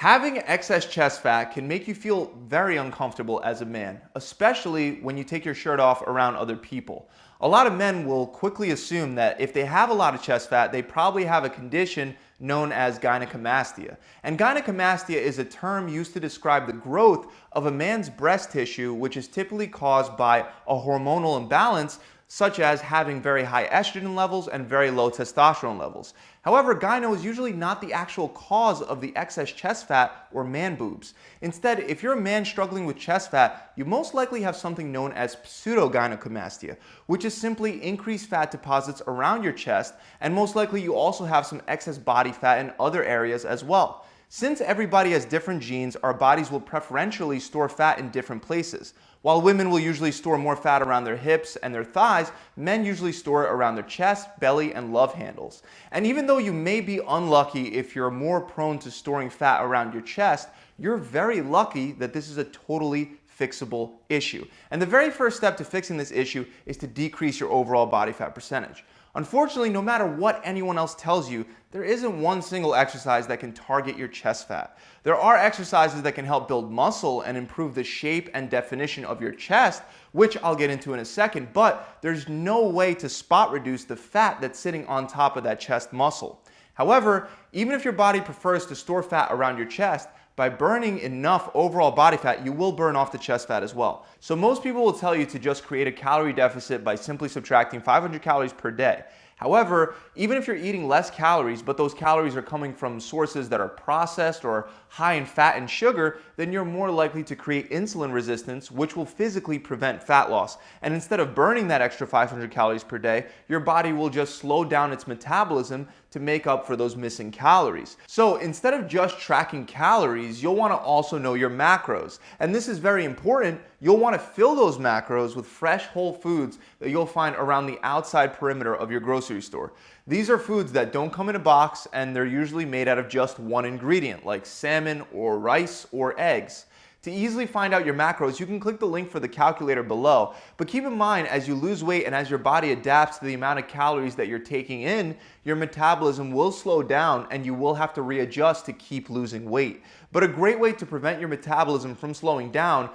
Having excess chest fat can make you feel very uncomfortable as a man, especially when you take your shirt off around other people. A lot of men will quickly assume that if they have a lot of chest fat, they probably have a condition known as gynecomastia. And gynecomastia is a term used to describe the growth of a man's breast tissue, which is typically caused by a hormonal imbalance, such as having very high estrogen levels and very low testosterone levels. However, gyno is usually not the actual cause of the excess chest fat or man boobs. Instead, if you're a man struggling with chest fat, you most likely have something known as pseudogynecomastia, which is simply increased fat deposits around your chest, and most likely you also have some excess body fat in other areas as well. Since everybody has different genes, our bodies will preferentially store fat in different places. While women will usually store more fat around their hips and their thighs, men usually store it around their chest, belly, and love handles. And even though you may be unlucky if you're more prone to storing fat around your chest, you're very lucky that this is a totally fixable issue. And the very first step to fixing this issue is to decrease your overall body fat percentage. Unfortunately, no matter what anyone else tells you, there isn't one single exercise that can target your chest fat. There are exercises that can help build muscle and improve the shape and definition of your chest, which I'll get into in a second, but there's no way to spot reduce the fat that's sitting on top of that chest muscle. However, even if your body prefers to store fat around your chest, by burning enough overall body fat, you will burn off the chest fat as well. So most people will tell you to just create a calorie deficit by simply subtracting 500 calories per day. However, even if you're eating less calories, but those calories are coming from sources that are processed or high in fat and sugar, then you're more likely to create insulin resistance, which will physically prevent fat loss. And instead of burning that extra 500 calories per day, your body will just slow down its metabolism to make up for those missing calories. So instead of just tracking calories, you'll want to also know your macros. And this is very important. You'll want to fill those macros with fresh whole foods that you'll find around the outside perimeter of your grocery store. These are foods that don't come in a box, and they're usually made out of just one ingredient, like salmon or rice or eggs. To easily find out your macros, you can click the link for the calculator below. But keep in mind, as you lose weight and as your body adapts to the amount of calories that you're taking in, your metabolism will slow down and you will have to readjust to keep losing weight. But a great way to prevent your metabolism from slowing down,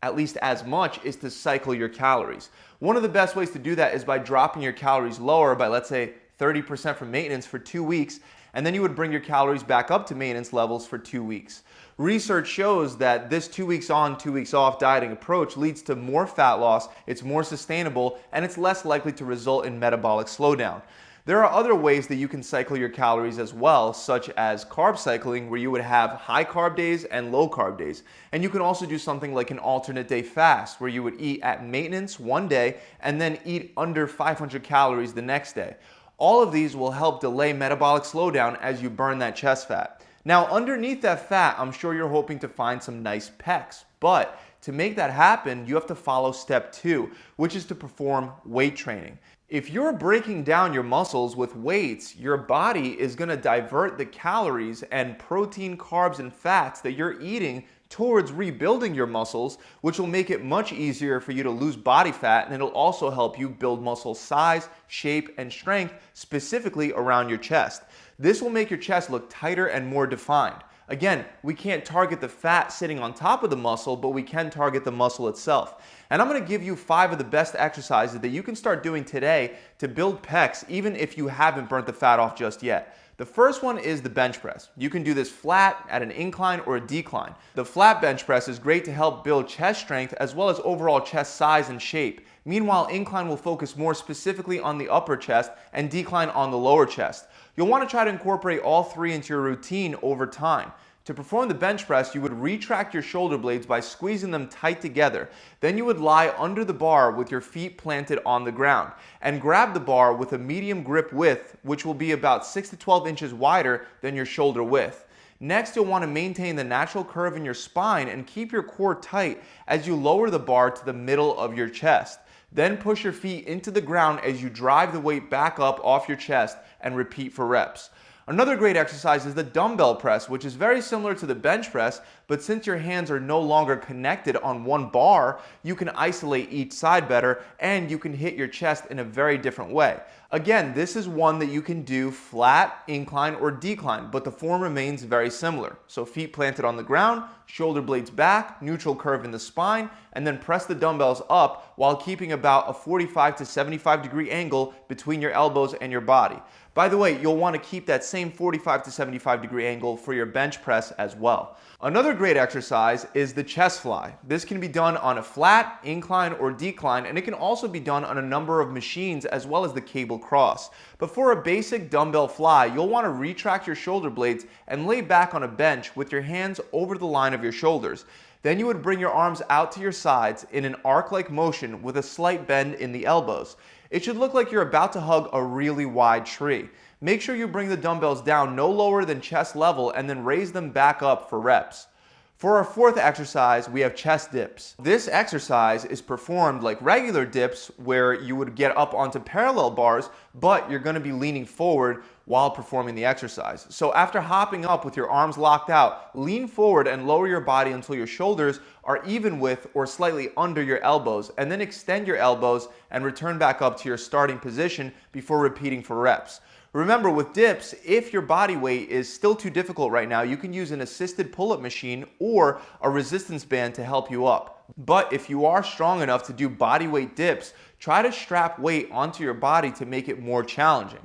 at least as much, is to cycle your calories. One of the best ways to do that is by dropping your calories lower by, let's say, 30% from maintenance for 2 weeks, and then you would bring your calories back up to maintenance levels for 2 weeks. Research shows that this 2 weeks on, 2 weeks off dieting approach leads to more fat loss, it's more sustainable, and it's less likely to result in metabolic slowdown. There are other ways that you can cycle your calories as well, such as carb cycling, where you would have high carb days and low carb days. And you can also do something like an alternate day fast, where you would eat at maintenance one day and then eat under 500 calories the next day. All of these will help delay metabolic slowdown as you burn that chest fat. Now, underneath that fat, I'm sure you're hoping to find some nice pecs, but to make that happen, you have to follow step 2, which is to perform weight training. If you're breaking down your muscles with weights, your body is going to divert the calories and protein, carbs, and fats that you're eating towards rebuilding your muscles, which will make it much easier for you to lose body fat, and it'll also help you build muscle size, shape, and strength, specifically around your chest. This will make your chest look tighter and more defined. Again, we can't target the fat sitting on top of the muscle, but we can target the muscle itself. And I'm going to give you 5 of the best exercises that you can start doing today to build pecs, even if you haven't burnt the fat off just yet. The first one is the bench press. You can do this flat, at an incline, or a decline. The flat bench press is great to help build chest strength as well as overall chest size and shape. Meanwhile, incline will focus more specifically on the upper chest and decline on the lower chest. You'll want to try to incorporate all 3 into your routine over time. To perform the bench press, you would retract your shoulder blades by squeezing them tight together. Then you would lie under the bar with your feet planted on the ground and grab the bar with a medium grip width, which will be about 6 to 12 inches wider than your shoulder width. Next, you'll want to maintain the natural curve in your spine and keep your core tight as you lower the bar to the middle of your chest. Then push your feet into the ground as you drive the weight back up off your chest and repeat for reps. Another great exercise is the dumbbell press, which is very similar to the bench press, but since your hands are no longer connected on one bar, you can isolate each side better and you can hit your chest in a very different way. Again, this is one that you can do flat, incline, or decline, but the form remains very similar. So feet planted on the ground, shoulder blades back, neutral curve in the spine, and then press the dumbbells up while keeping about a 45 to 75 degree angle between your elbows and your body. By the way, you'll want to keep that same 45 to 75 degree angle for your bench press as well. Another great exercise is the chest fly. This can be done on a flat, incline, or decline, and it can also be done on a number of machines as well as the cable cross. But for a basic dumbbell fly, you'll want to retract your shoulder blades and lay back on a bench with your hands over the line of your shoulders. Then you would bring your arms out to your sides in an arc-like motion with a slight bend in the elbows. It should look like you're about to hug a really wide tree. Make sure you bring the dumbbells down no lower than chest level and then raise them back up for reps. For our fourth exercise, we have chest dips. This exercise is performed like regular dips where you would get up onto parallel bars, but you're going to be leaning forward while performing the exercise. So after hopping up with your arms locked out, lean forward and lower your body until your shoulders are even with or slightly under your elbows, and then extend your elbows and return back up to your starting position before repeating for reps. Remember, with dips, if your body weight is still too difficult right now, you can use an assisted pull-up machine or a resistance band to help you up. But if you are strong enough to do body weight dips, try to strap weight onto your body to make it more challenging.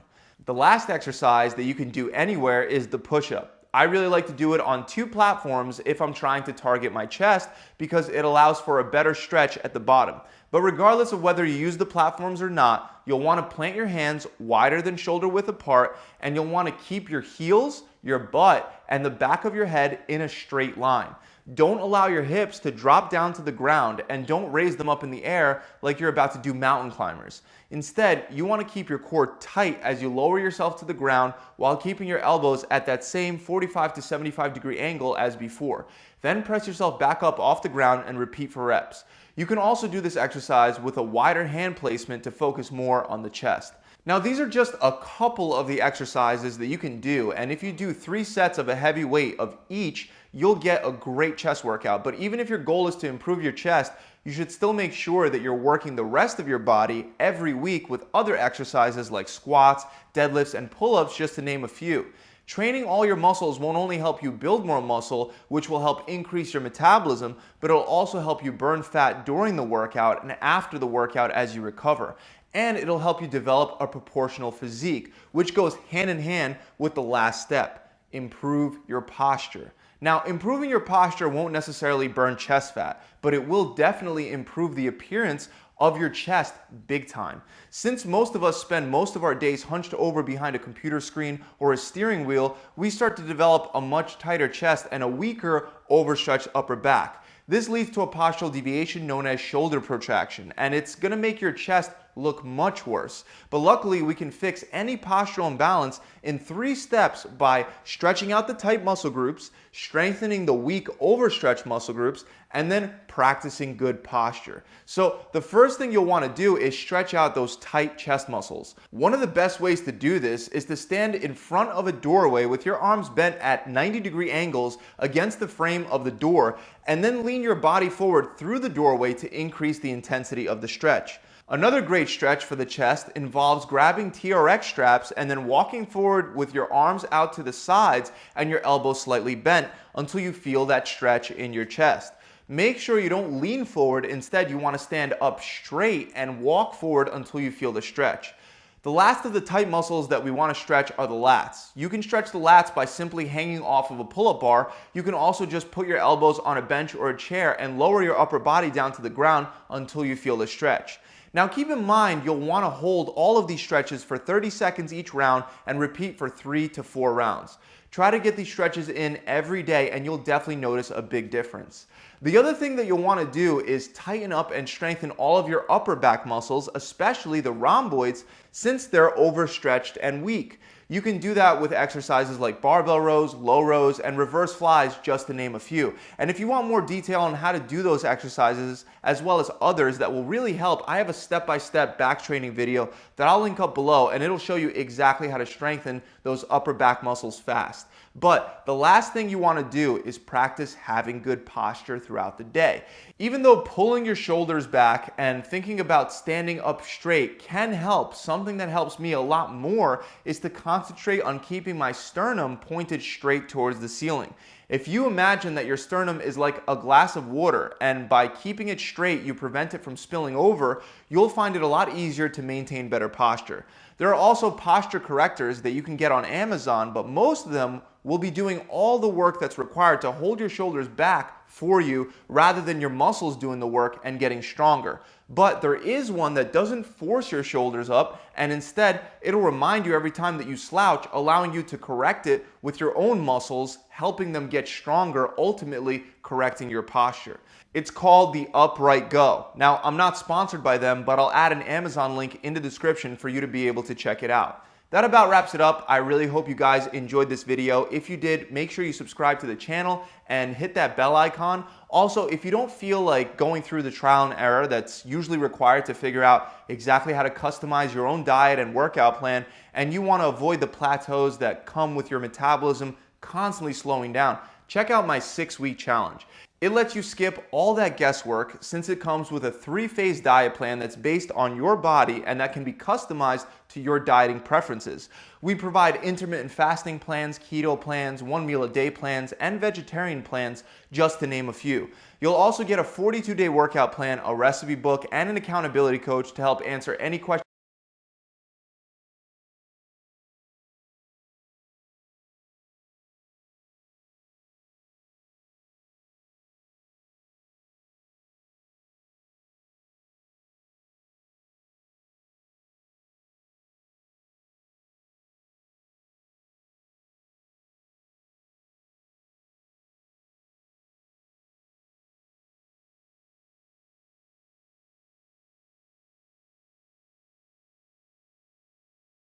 The last exercise that you can do anywhere is the push-up. I really like to do it on two platforms if I'm trying to target my chest because it allows for a better stretch at the bottom. But regardless of whether you use the platforms or not, you'll want to plant your hands wider than shoulder width apart, and you'll want to keep your heels, your butt, and the back of your head in a straight line. Don't allow your hips to drop down to the ground, and don't raise them up in the air like you're about to do mountain climbers. Instead, you want to keep your core tight as you lower yourself to the ground while keeping your elbows at that same 45 to 75 degree angle as before. Then press yourself back up off the ground and repeat for reps. You can also do this exercise with a wider hand placement to focus more on the chest. Now, these are just a couple of the exercises that you can do, and if you do 3 sets of a heavy weight of each, you'll get a great chest workout. But even if your goal is to improve your chest, you should still make sure that you're working the rest of your body every week with other exercises like squats, deadlifts, and pull-ups, just to name a few. Training all your muscles won't only help you build more muscle, which will help increase your metabolism, but it'll also help you burn fat during the workout and after the workout as you recover. And it'll help you develop a proportional physique, which goes hand in hand with the last step: improve your posture. Now, improving your posture won't necessarily burn chest fat, but it will definitely improve the appearance of your chest big time. Since most of us spend most of our days hunched over behind a computer screen or a steering wheel, we start to develop a much tighter chest and a weaker, overstretched upper back. This leads to a postural deviation known as shoulder protraction, and it's going to make your chest look much worse. But luckily, we can fix any postural imbalance in 3 steps by stretching out the tight muscle groups, strengthening the weak overstretched muscle groups, and then practicing good posture. So the first thing you'll want to do is stretch out those tight chest muscles. One of the best ways to do this is to stand in front of a doorway with your arms bent at 90-degree angles against the frame of the door, and then lean your body forward through the doorway to increase the intensity of the stretch. Another great stretch for the chest involves grabbing TRX straps and then walking forward with your arms out to the sides and your elbows slightly bent until you feel that stretch in your chest. Make sure you don't lean forward. Instead, you want to stand up straight and walk forward until you feel the stretch. The last of the tight muscles that we want to stretch are the lats. You can stretch the lats by simply hanging off of a pull-up bar. You can also just put your elbows on a bench or a chair and lower your upper body down to the ground until you feel the stretch. Now keep in mind, you'll want to hold all of these stretches for 30 seconds each round and repeat for 3 to 4 rounds. Try to get these stretches in every day and you'll definitely notice a big difference. The other thing that you'll want to do is tighten up and strengthen all of your upper back muscles, especially the rhomboids, since they're overstretched and weak. You can do that with exercises like barbell rows, low rows, and reverse flies, just to name a few. And if you want more detail on how to do those exercises, as well as others that will really help, I have a step-by-step back training video that I'll link up below, and it'll show you exactly how to strengthen those upper back muscles fast. But the last thing you want to do is practice having good posture throughout the day. Even though pulling your shoulders back and thinking about standing up straight can help, something that helps me a lot more is to concentrate on keeping my sternum pointed straight towards the ceiling. If you imagine that your sternum is like a glass of water, and by keeping it straight you prevent it from spilling over, you'll find it a lot easier to maintain better posture. There are also posture correctors that you can get on Amazon, but most of them will be doing all the work that's required to hold your shoulders back for you rather than your muscles doing the work and getting stronger. But there is one that doesn't force your shoulders up, and instead it'll remind you every time that you slouch, allowing you to correct it with your own muscles, helping them get stronger, ultimately correcting your posture. It's called the Upright Go. Now, I'm not sponsored by them, but I'll add an Amazon link in the description for you to be able to check it out. That about wraps it up. I really hope you guys enjoyed this video. If you did, make sure you subscribe to the channel and hit that bell icon. Also, if you don't feel like going through the trial and error that's usually required to figure out exactly how to customize your own diet and workout plan, and you want to avoid the plateaus that come with your metabolism constantly slowing down, check out my 6-week challenge. It lets you skip all that guesswork since it comes with a 3-phase diet plan that's based on your body and that can be customized to your dieting preferences. We provide intermittent fasting plans, keto plans, 1 meal a day plans, and vegetarian plans, just to name a few. You'll also get a 42-day workout plan, a recipe book, and an accountability coach to help answer any questions